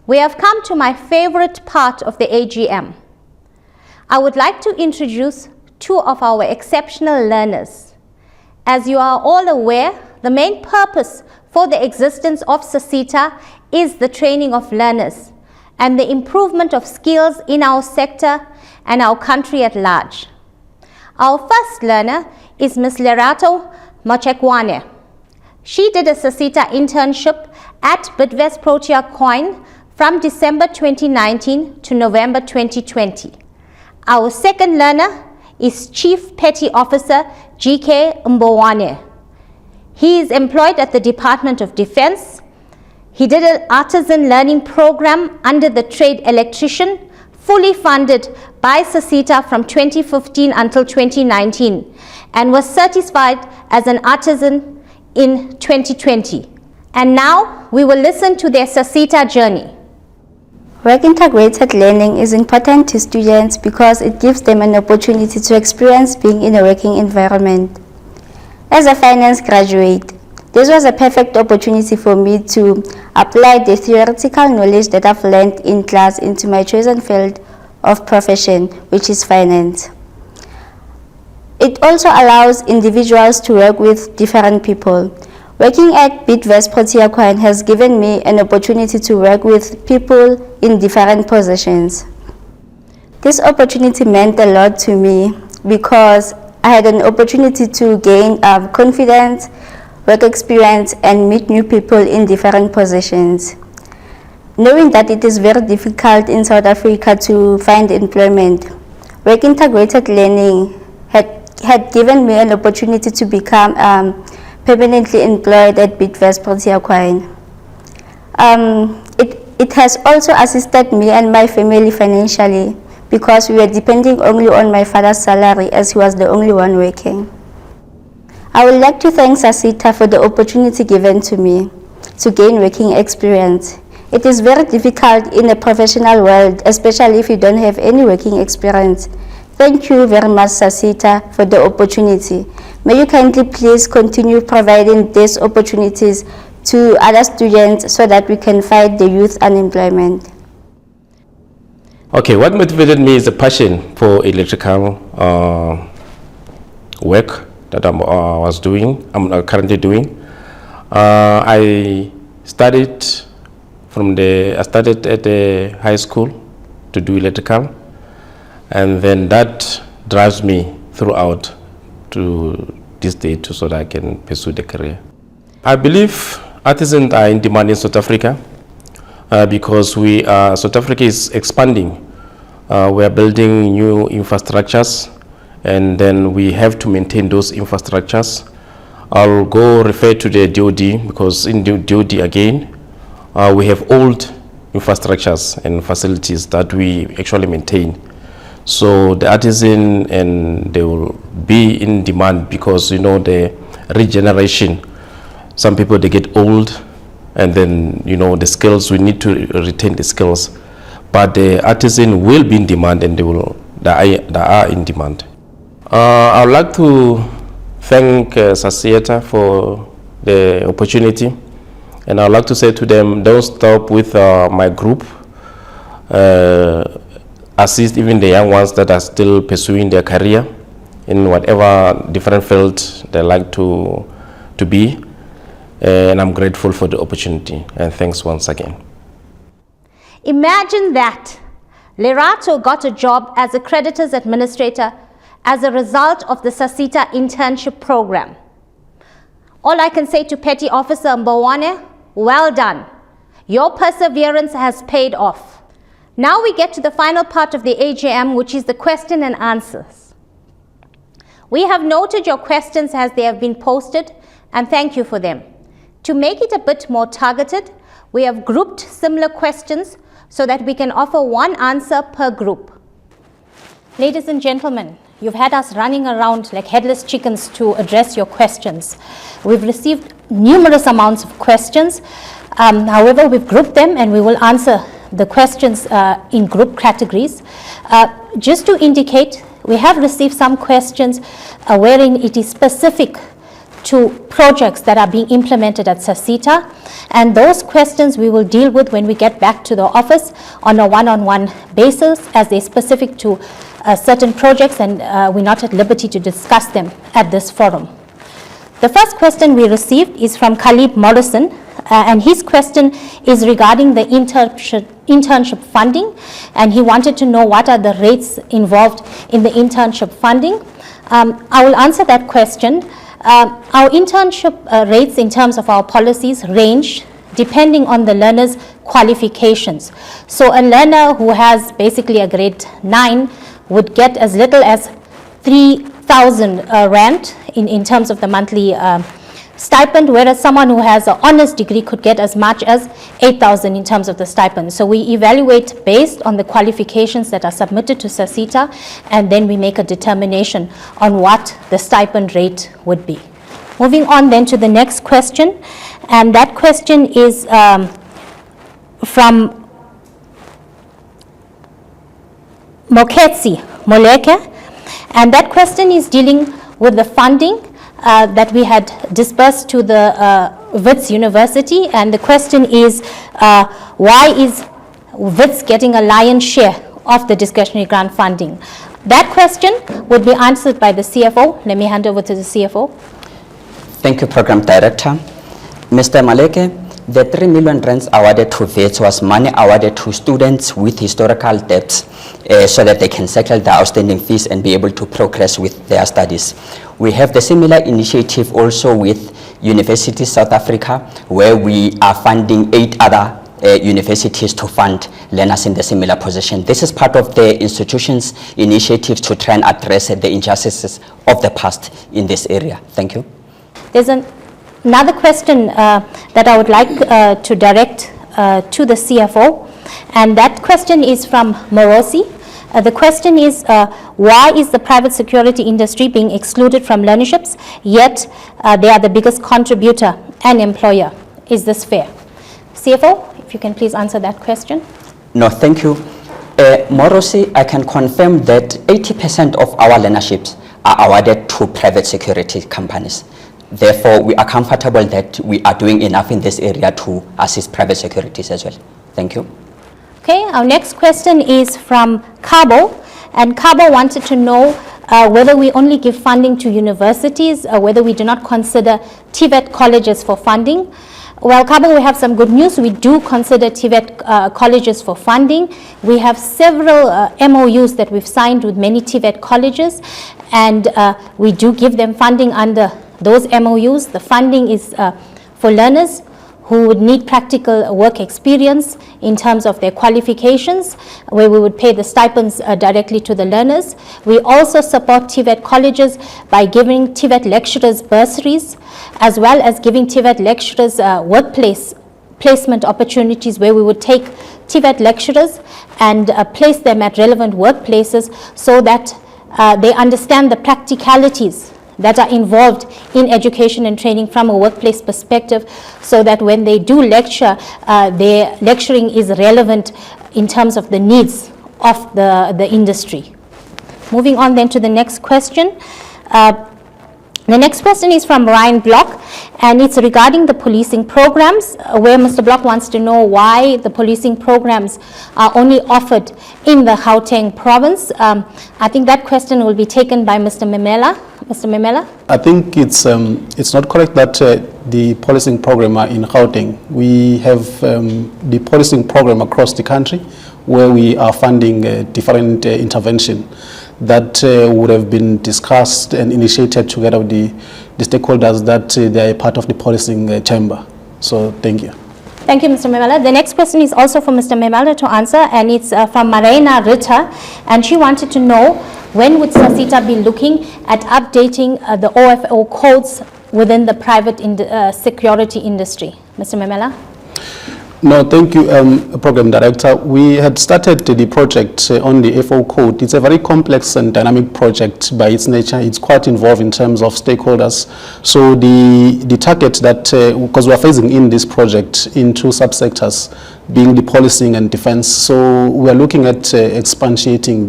we have come to my favorite part of the AGM. I would like to introduce two of our exceptional learners. As you are all aware, the main purpose for the existence of SASITA is the training of learners and the improvement of skills in our sector and our country at large. Our first learner is Ms. Lerato Mochekwane. She did a SASITA internship at Bidvest Protea Coin from December 2019 to November 2020. Our second learner is Chief Petty Officer GK Mbowane. He is employed at the Department of Defense. He did an artisan learning program under the trade electrician, fully funded by SASITA from 2015 until 2019, and was certified as an artisan in 2020. And now we will listen to their SASITA journey. Work-integrated learning is important to students because it gives them an opportunity to experience being in a working environment. As a finance graduate, this was a perfect opportunity for me to apply the theoretical knowledge that I've learned in class into my chosen field of profession, which is finance. It also allows individuals to work with different people. Working at Bidvest Protea Coin has given me an opportunity to work with people in different positions. This opportunity meant a lot to me because I had an opportunity to gain confidence, work experience, and meet new people in different positions. Knowing that it is very difficult in South Africa to find employment, work-integrated learning had given me an opportunity to become permanently employed at Bidvest Protea Coin. It has also assisted me and my family financially because we were depending only on my father's salary as he was the only one working. I would like to thank SASITA for the opportunity given to me to gain working experience. It is very difficult in a professional world, especially if you don't have any working experience. Thank you very much, SASITA, for the opportunity. May you kindly please continue providing these opportunities to other students so that we can fight the youth unemployment. Okay, what motivated me is a passion for electrical work that I'm currently doing. I started at the high school to do electrical, and then that drives me throughout to this day so that I can pursue the career. I believe artisans are in demand in South Africa because South Africa is expanding. We are building new infrastructures, and then we have to maintain those infrastructures. I'll go refer to the DOD because in the DOD again, we have old infrastructures and facilities that we actually maintain. So the artisan, and they will be in demand because the regeneration. Some people, they get old, and then the skills, we need to retain the skills. But the artisan will be in demand, and they are in demand. I would like to thank SASITA for the opportunity, and I would like to say to them, don't stop with my group. Assist even the young ones that are still pursuing their career in whatever different field they like to be. And I'm grateful for the opportunity, and thanks once again. Imagine that. Lerato got a job as a creditors administrator as a result of the SASITA internship program. All I can say to Petty Officer Mbowane, well done. Your perseverance has paid off. Now we get to the final part of the AGM, which is the question and answers. We have noted your questions as they have been posted, and thank you for them. To make it a bit more targeted, we have grouped similar questions so that we can offer one answer per group. Ladies and gentlemen, you've had us running around like headless chickens to address your questions. We've received numerous amounts of questions. However, we've grouped them and we will answer the questions in group categories. Just to indicate, we have received some questions wherein it is specific to projects that are being implemented at SASITA, and those questions we will deal with when we get back to the office on a one-on-one basis, as they're specific to certain projects, and we're not at liberty to discuss them at this forum. The first question we received is from Khalid Morrison, and his question is regarding the internship funding, and he wanted to know what are the rates involved in the internship funding. I will answer that question. Our internship rates in terms of our policies range depending on the learner's qualifications. So a learner who has basically a grade 9 would get as little as 3,000 Rand in terms of the monthly stipend, whereas someone who has an honors degree could get as much as 8,000 in terms of the stipend. So we evaluate based on the qualifications that are submitted to SASITA, and then we make a determination on what the stipend rate would be. Moving on then to the next question, and that question is from Moketsi Moleke, and that question is dealing with the funding that we had disbursed to the WITS University, and the question is why is WITS getting a lion's share of the discretionary grant funding? That question would be answered by the CFO. Let me hand over to the CFO. Thank you, Program Director. Mr. Maleke, the 3 million rands awarded to WITS was money awarded to students with historical debts so that they can settle their outstanding fees and be able to progress with their studies. We have the similar initiative also with University South Africa, where we are funding 8 other universities to fund learners in the similar position. This is part of the institution's initiatives to try and address the injustices of the past in this area. Thank you. There's another question that I would like to direct to the CFO, and that question is from Morosi. The question is, why is the private security industry being excluded from learnerships, yet they are the biggest contributor and employer? Is this fair? CFO, if you can please answer that question. No, thank you. Morosi, I can confirm that 80% of our learnerships are awarded to private security companies. Therefore, we are comfortable that we are doing enough in this area to assist private securities as well. Thank you. Okay, our next question is from Cabo, and Cabo wanted to know whether we only give funding to universities, whether we do not consider TVET colleges for funding. Well, Cabo, we have some good news. We do consider TVET colleges for funding. We have several MOUs that we've signed with many TVET colleges, and we do give them funding under those MOUs. The funding is for learners who would need practical work experience in terms of their qualifications, where we would pay the stipends directly to the learners. We also support TVET colleges by giving TVET lecturers bursaries, as well as giving TVET lecturers workplace placement opportunities, where we would take TVET lecturers and place them at relevant workplaces so that they understand the practicalities that are involved in education and training from a workplace perspective, so that when they do lecture, their lecturing is relevant in terms of the needs of the industry. Moving on then to the next question. The next question is from Ryan Block, and it's regarding the policing programs, where Mr. Block wants to know why the policing programs are only offered in the Gauteng province. I think that question will be taken by Mr. Memela. Mr. Memela? I think it's not correct that the policing program are in Gauteng. We have the policing program across the country, where we are funding different intervention that would have been discussed and initiated together with the stakeholders that they are part of the policing chamber. So thank you. Thank you, Mr. Memela. The next question is also for Mr. Memela to answer, and it's from Marina Ritter, and she wanted to know when would SASITA be looking at updating the OFO codes within the private security industry. Mr. Memela? No, thank you, Program Director. We had started the project on the FO code. It's a very complex and dynamic project by its nature. It's quite involved in terms of stakeholders. So the target that, because we are phasing in this project in 2 subsectors, being the policing and defense. So we are looking at expatiating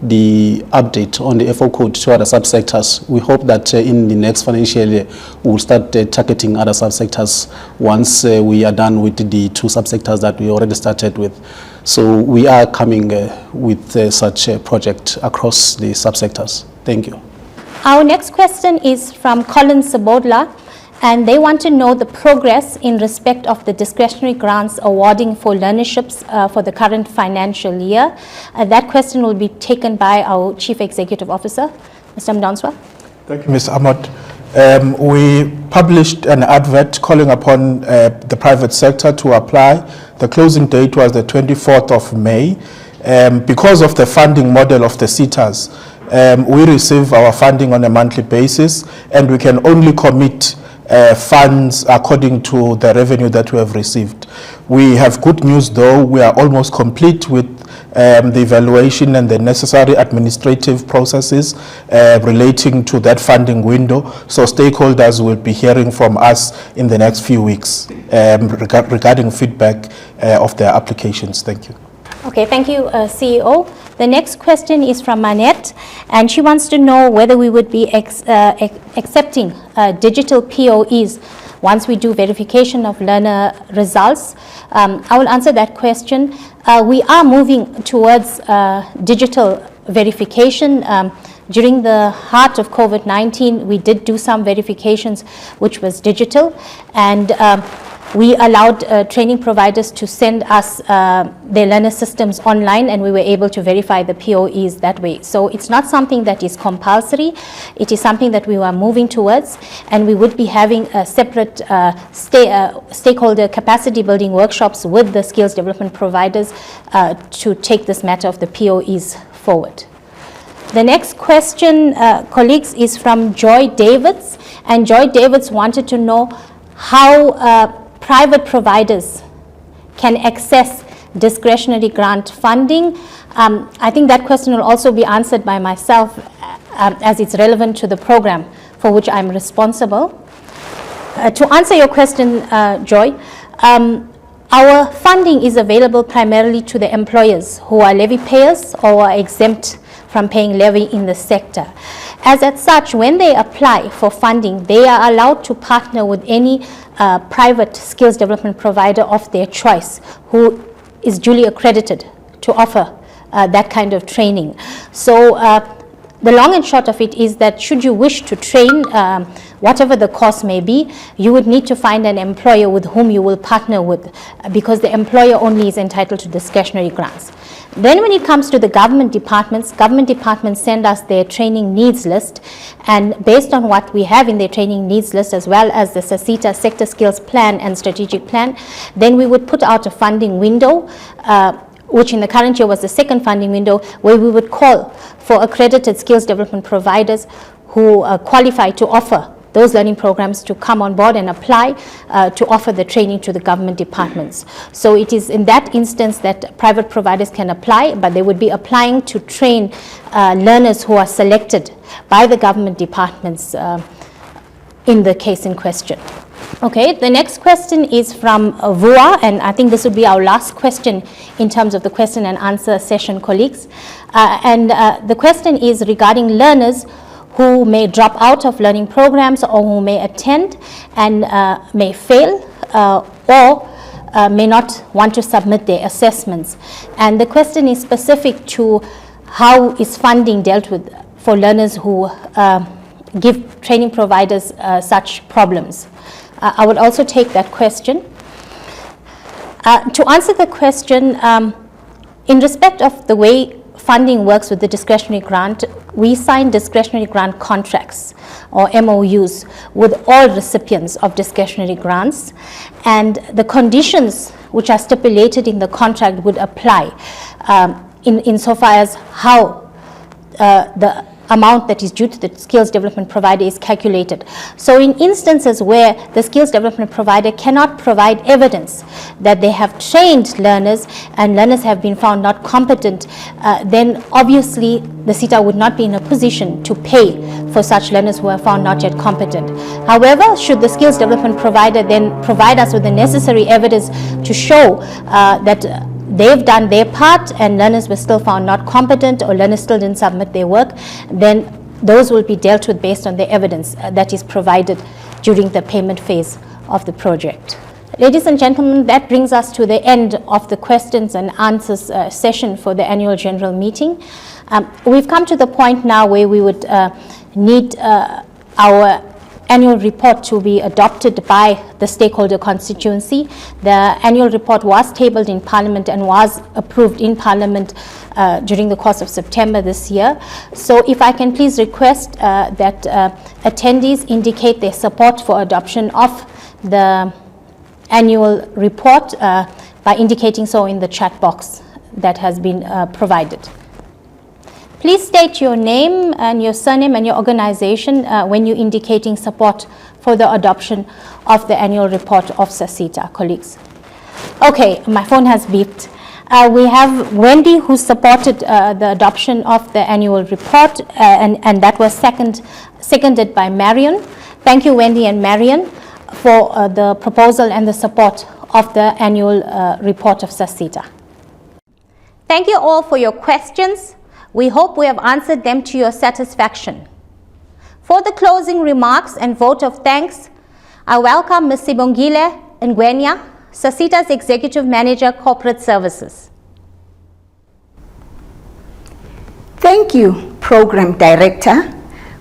the update on the FO code to other subsectors. We hope that in the next financial year, we'll start targeting other subsectors once we are done with the 2 subsectors that we already started with. So we are coming with such a project across the subsectors. Thank you. Our next question is from Colin Sabodla, and they want to know the progress in respect of the discretionary grants awarding for learnerships for the current financial year. That question will be taken by our Chief Executive Officer, Mr. Mdanswa. Thank you, Ms. Ahmad. We published an advert calling upon the private sector to apply. The closing date was the 24th of May. Because of the funding model of the SETAs, we receive our funding on a monthly basis, and we can only commit funds according to the revenue that we have received. We have good news though. We are almost complete with the evaluation and the necessary administrative processes relating to that funding window. So stakeholders will be hearing from us in the next few weeks regarding feedback of their applications. Thank you. Okay, thank you, CEO. The next question is from Manette, and she wants to know whether we would be accepting digital POEs once we do verification of learner results. I will answer that question. We are moving towards digital verification. During the heart of COVID-19, we did do some verifications which was digital, and we allowed training providers to send us their learner systems online, and we were able to verify the POEs that way. So it's not something that is compulsory. It is something that we are moving towards, and we would be having a separate stakeholder capacity building workshops with the skills development providers to take this matter of the POEs forward. The next question, colleagues, is from Joy Davids, and Joy Davids wanted to know how private providers can access discretionary grant funding. I think that question will also be answered by myself as it's relevant to the program for which I'm responsible. To answer your question, Joy, our funding is available primarily to the employers who are levy payers or are exempt from paying levy in the sector. As at such, when they apply for funding, they are allowed to partner with any private skills development provider of their choice who is duly accredited to offer that kind of training. So the long and short of it is that should you wish to train, whatever the cost may be, you would need to find an employer with whom you will partner with, because the employer only is entitled to discretionary grants. Then when it comes to the government departments send us their training needs list, and based on what we have in their training needs list, as well as the SASITA sector skills plan and strategic plan, then we would put out a funding window, which in the current year was the second funding window, where we would call for accredited skills development providers who qualify to offer those learning programs to come on board and apply to offer the training to the government departments. So it is in that instance that private providers can apply, but they would be applying to train learners who are selected by the government departments in the case in question. Okay, the next question is from Vua, and I think this would be our last question in terms of the question and answer session, colleagues. The question is regarding learners who may drop out of learning programs or who may attend and may fail or may not want to submit their assessments. And the question is specific to how is funding dealt with for learners who give training providers such problems. I would also take that question. To answer the question, in respect of the way funding works with the discretionary grant, we sign discretionary grant contracts or MOUs with all recipients of discretionary grants, and the conditions which are stipulated in the contract would apply insofar as how the amount that is due to the skills development provider is calculated. So in instances where the skills development provider cannot provide evidence that they have trained learners and learners have been found not competent, then obviously the SETA would not be in a position to pay for such learners who are found not yet competent. However, should the skills development provider then provide us with the necessary evidence to show that they've done their part and learners were still found not competent or learners still didn't submit their work, then those will be dealt with based on the evidence that is provided during the payment phase of the project. Ladies and gentlemen, that brings us to the end of the questions and answers session for the annual general meeting. We've come to the point now where we would need our annual report to be adopted by the stakeholder constituency. The annual report was tabled in Parliament and was approved in Parliament during the course of September this year. So if I can please request that attendees indicate their support for adoption of the annual report by indicating so in the chat box that has been provided. Please state your name and your surname and your organization when you're indicating support for the adoption of the annual report of SASITA, colleagues. Okay, my phone has beeped. We have Wendy, who supported the adoption of the annual report, and that was seconded by Marion. Thank you, Wendy and Marion, for the proposal and the support of the annual report of SASITA. Thank you all for your questions. We hope we have answered them to your satisfaction. For the closing remarks and vote of thanks, I welcome Ms. Sibongile Ngwenya, SASITA's Executive Manager, Corporate Services. Thank you, Program Director.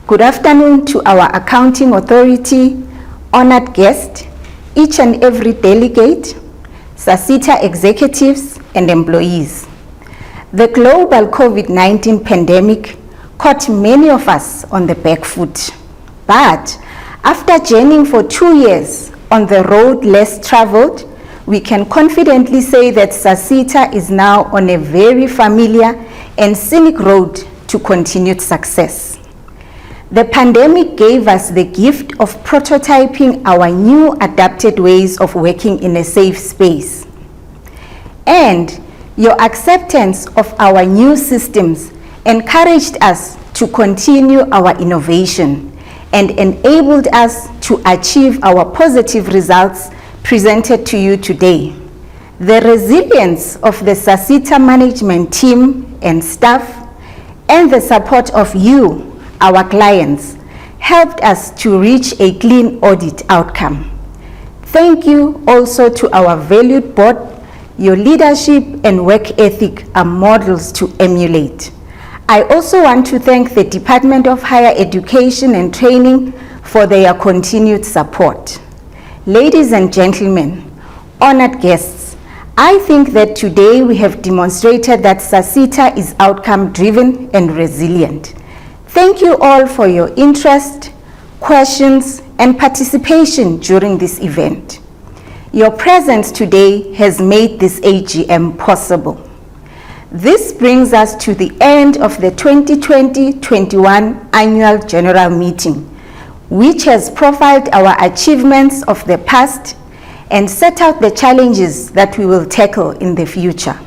Good afternoon to our Accounting Authority, honored guests, each and every delegate, SASITA executives and employees. The global COVID-19 pandemic caught many of us on the back foot. But after journeying for 2 years on the road less traveled, we can confidently say that SASITA is now on a very familiar and scenic road to continued success. The pandemic gave us the gift of prototyping our new adapted ways of working in a safe space. And your acceptance of our new systems encouraged us to continue our innovation and enabled us to achieve our positive results presented to you today. The resilience of the SASITA management team and staff and the support of you, our clients, helped us to reach a clean audit outcome. Thank you also to our valued board. Your leadership and work ethic are models to emulate. I also want to thank the Department of Higher Education and Training for their continued support. Ladies and gentlemen, honored guests, I think that today we have demonstrated that SASITA is outcome-driven and resilient. Thank you all for your interest, questions, and participation during this event. Your presence today has made this AGM possible. This brings us to the end of the 2020-21 Annual General Meeting, which has profiled our achievements of the past and set out the challenges that we will tackle in the future.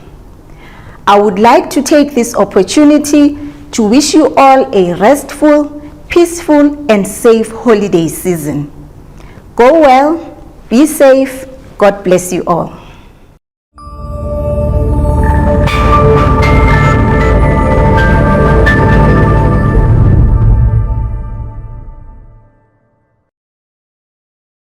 I would like to take this opportunity to wish you all a restful, peaceful, and safe holiday season. Go well, be safe. God bless you all.